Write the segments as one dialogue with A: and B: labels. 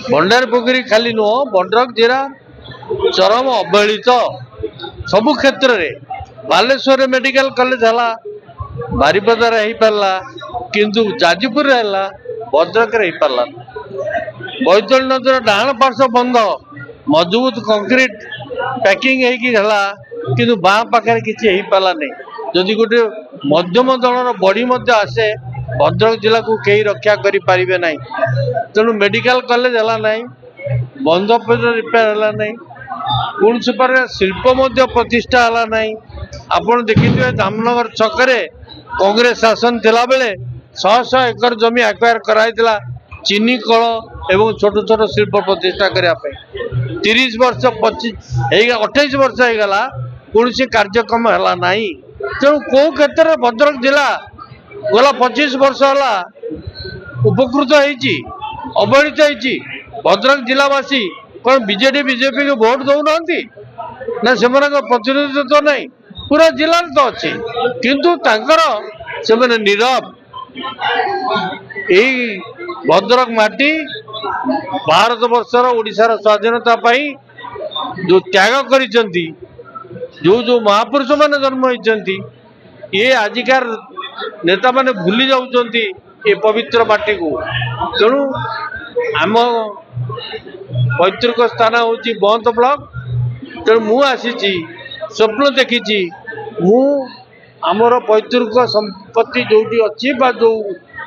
A: भंडार पोखरी खाली नुह भद्रक जिला चरम अवहेलित सबु क्षेत्र रे बालेश्वर मेडिकल कॉलेज है बारिपदार हो पारा किंतु जाजपुर है भद्रक रे पारा बैतल नदी डाण पार्श्व बंद मजबूत कंक्रीट पैकिंग किंतु बाँ पाखे किसी हो पारा नहीं जदि गोटे मध्यम दलर बड़ी आसे भद्रक जिला को कहीं रक्षा करें ना तेणु मेडिकल कॉलेज है ना बंध रिपेयर है ना कौन पर शिल्प प्रतिष्ठा है ना आपड़ देखिए धामनगर छकरे कांग्रेस शासन थिला बेले 100 एकर जमी एक्वायर कराइला चीनी कल एवं छोट छोट शिल्प प्रतिष्ठा करने 30 वर्ष 28 वर्ष होगा कौन कार्यक्रम है ना तेणु कौ क्षेत्र में भद्रक जिला गला 25 वर्ष है उपकृत होती अवहेलित होती भद्रक जिलावासी कौन बीजेडी बीजेपी को भोट दौना ना से प्रतिनिधित्व तो नहीं पूरा जिला तो अच्छी किंतु से नीरव यही भद्रक माटी भारत वर्षर ओडिशार स्वाधीनता जो त्याग कर जो महापुरुष मान जन्म होती ये आजिकार नेता माने भूली जाउछंती ये पवित्र माटी को तेणु आम पैतृक स्थान हूँ बंत ब्लॉक तेणु मु आसी स्वप्न देखी आमर पैतृक संपत्ति जो अच्छी जो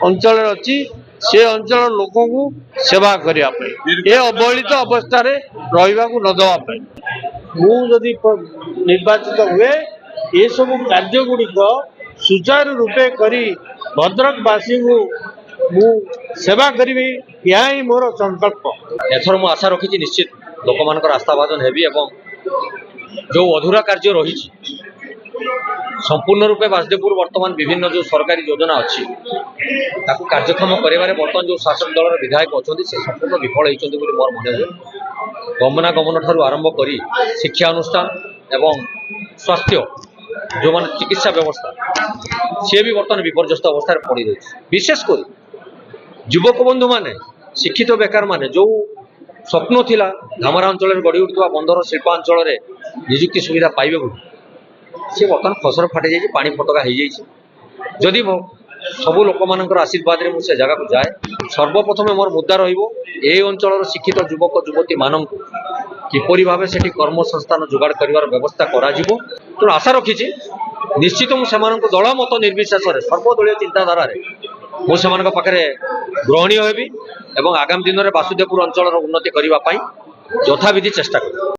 A: अंचल अच्छी से अंचल लोक को सेवा करने ये अवहेलित अवस्था रहा न दवाई मुझे निर्वाचित हुए ये सब कार्य गुड़िक सुचारू रूपे करी भद्रकवासी को मु सेवा करी या ही मोर संकल्प
B: एथर मु आशा रखी निश्चित लोक मान आस्थाभाजन हेबी एवं जो अधूरा कार्य रही संपूर्ण रूपे बासदेवपुर वर्तमान विभिन्न जो सरकारी योजना अच्छी कार्यक्षम कर बर्तमान जो शासक दल विधायक अच्छा से संपूर्ण विफल होती मोर मन हुए गमनागमन ठार आरंभ कर शिक्षा अनुष्ठान एवं स्वास्थ्य जो मान चिकित्सा व्यवस्था सी भी बर्तमान विपर्यस्त अवस्था पड़ रही विशेषकर युवक बंधु माने शिक्षित बेकार माने जो स्वप्न थिला धामरा अंचल गढ़ी उठुवा बंदर शिल्पांचल निजुक्ति सुविधा पाइबे सी बर्तमान फसल फाटी जाइए पानी फटका हो जाइए जदि सबू लोक मान आशीर्वाद रे से जगह को जाए सर्वप्रथम मोर मुद्दा रही अंचल शिक्षित युवक युवती मान किपरि भाव से कर्मसंस्थान जोगाड़ कर व्यवस्था करा तेणु आशा रखी निश्चित मुझे दल मत निर्विशेष सर्वदलीय चिंताधारा मुझे ग्रहणीय हेबी एवं आगामी दिन में वासुदेवपुर अंचल उन्नति करने यथाविधि चेष्टा कर।